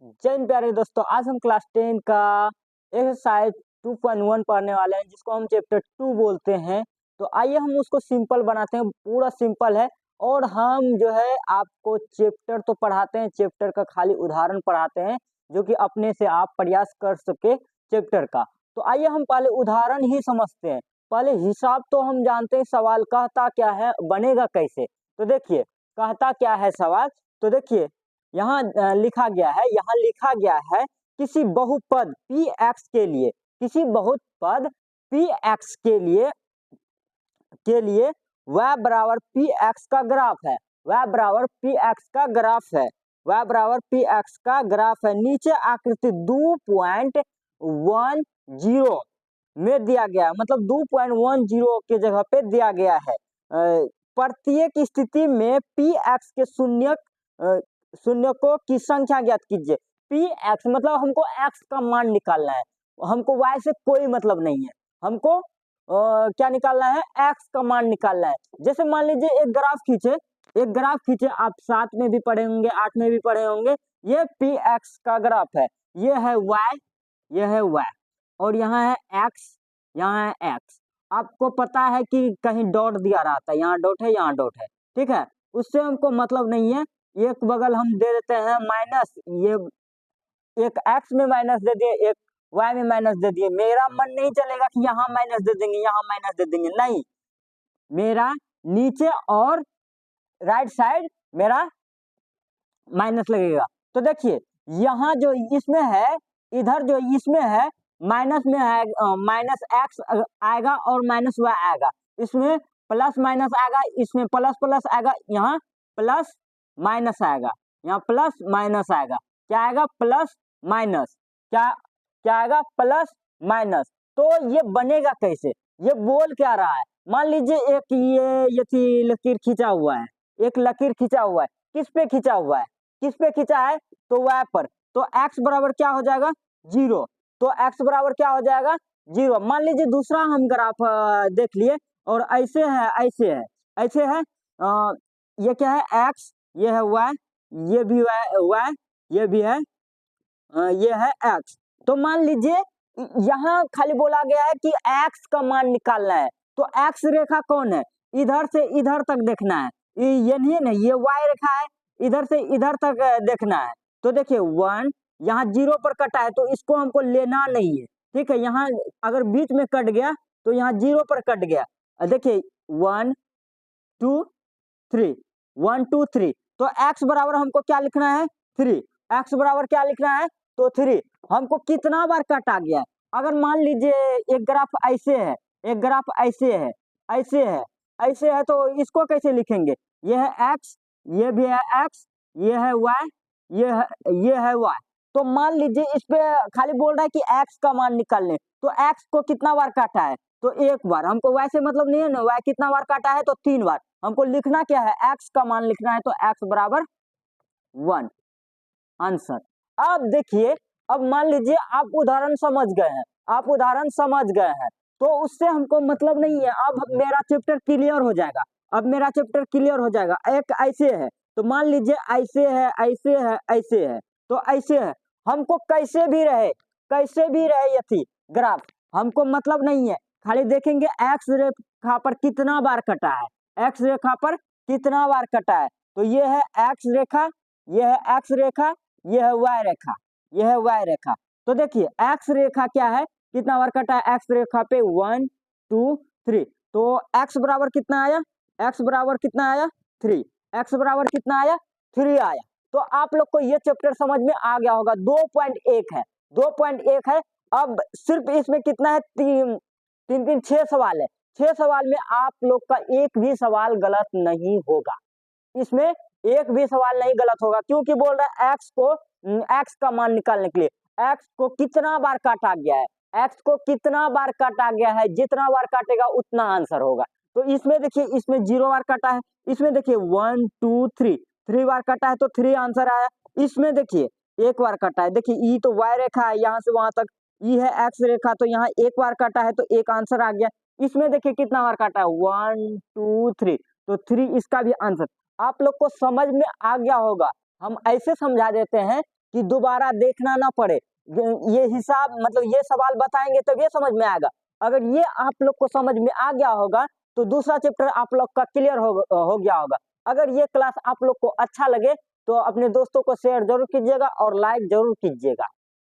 जय हिंद प्यारे दोस्तों, आज हम क्लास 10 का एक्सरसाइज 2.1 पढ़ने वाले हैं जिसको हम चैप्टर 2 बोलते हैं। तो आइए हम उसको सिंपल बनाते हैं, पूरा सिंपल है। और हम जो है आपको चैप्टर तो पढ़ाते हैं, चैप्टर का खाली उदाहरण पढ़ाते हैं जो कि अपने से आप प्रयास कर सके चैप्टर का। तो आइए हम पहले उदाहरण ही समझते हैं। पहले हिसाब तो हम जानते हैं, सवाल कहता क्या है, बनेगा कैसे। तो देखिए कहता क्या है सवाल। तो देखिए यहाँ यहाँ लिखा गया है किसी बहुपद पी एक्स के लिए, किसी बहुपद पी एक्स के लिए y बराबर पी एक्स का ग्राफ है, y बराबर पी एक्स का ग्राफ है, y बराबर पी एक्स का ग्राफ है। नीचे आकृति 2.10 में दिया गया है, मतलब 2.10 के जगह पे दिया गया है। प्रत्येक स्थिति में पी एक्स के शून्यकों की संख्या ज्ञात कीजिए। पी एक्स मतलब हमको एक्स का मान निकालना है, हमको वाई से कोई मतलब नहीं है, हमको क्या निकालना है, एक्स का मान निकालना है। जैसे मान लीजिए एक ग्राफ खींचे, आप 7 में भी पढ़े होंगे, 8 में भी पढ़े होंगे। ये पी एक्स का ग्राफ है, ये है वाई, ये है वाई, और यहाँ है एक्स, यहाँ है एक्स। आपको पता है कि कहीं डॉट दिया रहता है, यहाँ डॉट है, यहाँ डॉट है, ठीक है। उससे हमको मतलब नहीं है। एक बगल हम दे देते हैं माइनस, ये एक एक्स में माइनस दे दिए, एक वाई में माइनस दे दिए। मेरा मन नहीं चलेगा कि यहाँ माइनस दे देंगे, यहाँ माइनस दे देंगे, नहीं। मेरा नीचे और राइट साइड मेरा माइनस लगेगा। तो देखिए यहाँ जो इसमें है, इधर जो इसमें है माइनस में है, माइनस एक्स आएगा और माइनस वाई आएगा। इसमें प्लस माइनस आएगा, इसमें प्लस प्लस आएगा, यहाँ प्लस माइनस आएगा, यहाँ प्लस माइनस आएगा। क्या आएगा, प्लस माइनस। क्या क्या आएगा, प्लस माइनस। तो ये बनेगा कैसे, ये बोल क्या रहा है। मान लीजिए एक ये थी लकीर खींचा हुआ है, एक लकीर खींचा हुआ है, किस पे खींचा हुआ है, किस पे खींचा है, तो y पर। तो x बराबर क्या हो जाएगा, 0। तो x बराबर क्या हो जाएगा, 0। मान लीजिए दूसरा हम ग्राफ देख लिए, और ऐसे है, ऐसे है, ऐसे है। ये क्या है, x, ये है y, ये भी y, ये भी है, ये है x। तो मान लीजिए यहाँ खाली बोला गया है कि x का मान निकालना है। तो x रेखा कौन है, इधर से इधर तक देखना है, ये नहीं है ना, ये y रेखा है, इधर से इधर तक देखना है। तो देखिए 1 यहाँ 0 पर कटा है, तो इसको हमको लेना नहीं है, ठीक है। यहाँ अगर बीच में कट गया तो यहाँ 0 पर कट गया। देखिए 1 2 3, 1 2 3। तो x बराबर हमको क्या लिखना है, 3। x बराबर क्या लिखना है, तो 3। हमको कितना बार काटा गया है। अगर मान लीजिए एक ग्राफ ऐसे है, एक ग्राफ ऐसे है, ऐसे है, ऐसे है, तो इसको कैसे लिखेंगे, ये है x, ये भी है x, ये है y, ये है y। तो मान लीजिए इस पे खाली बोल रहा है कि x का मान निकालने। तो x को कितना बार काटा है, तो एक बार। हमको y से मतलब नहीं है ना, y कितना बार काटा है, तो 3 बार। हमको लिखना क्या है, x का मान लिखना है, तो x बराबर 1, आंसर। अब देखिए, अब मान लीजिए आप उदाहरण समझ गए हैं, आप उदाहरण समझ गए हैं, तो उससे हमको मतलब नहीं है। अब मेरा चैप्टर क्लियर हो जाएगा, अब मेरा चैप्टर क्लियर हो जाएगा। एक ऐसे है, तो मान लीजिए ऐसे है, ऐसे है, ऐसे है, तो ऐसे है। हमको कैसे भी रहे ये थी ग्राफ, हमको मतलब नहीं है। खाली देखेंगे एक्स रेखा पर कितना बार कटा है, एक्स रेखा पर कितना बार कटा है। तो ये है एक्स रेखा, ये है एक्स रेखा, ये है y रेखा, ये है y रेखा। तो देखिए x रेखा क्या है, कितना बार कटा है, x रेखा पे 1 2 3। तो x बराबर कितना आया, x बराबर कितना आया, 3। x बराबर कितना आया, 3 आया। तो आप लोग को ये चैप्टर समझ में आ गया होगा। 2.1 है, 2.1 है। अब सिर्फ इसमें कितना है, 6 सवाल है। 6 सवाल में आप लोग का एक भी सवाल गलत नहीं होगा, इसमें एक भी सवाल नहीं गलत होगा। क्योंकि बोल रहा है एक्स का मान निकालने के लिए, एक्स को कितना बार काटा गया है, एक्स को कितना बार काटा गया है, जितना बार काटेगा उतना आंसर होगा। तो इसमें देखिए, इसमें 0 बार काटा है, इसमें देखिए 1 2 3 बार काटा है, तो 3 आंसर आया। इसमें देखिए एक बार काटा है, देखिए ई तो y रेखा है, यहाँ से वहां तक, ई है x रेखा, तो यहाँ एक बार काटा है, तो एक आंसर आ गया। इसमें देखिए कितना बार काटा है, 1 2 3, तो 3 इसका भी आंसर। आप लोग को समझ में आ गया होगा। हम ऐसे समझा देते हैं कि दोबारा देखना ना पड़े। ये हिसाब मतलब ये सवाल बताएंगे तब ये समझ में आएगा। अगर ये आप लोग को समझ में आ गया होगा तो दूसरा चैप्टर आप लोग का क्लियर हो गया होगा। अगर ये क्लास आप लोग को अच्छा लगे तो अपने दोस्तों को शेयर जरूर कीजिएगा और लाइक जरूर कीजिएगा।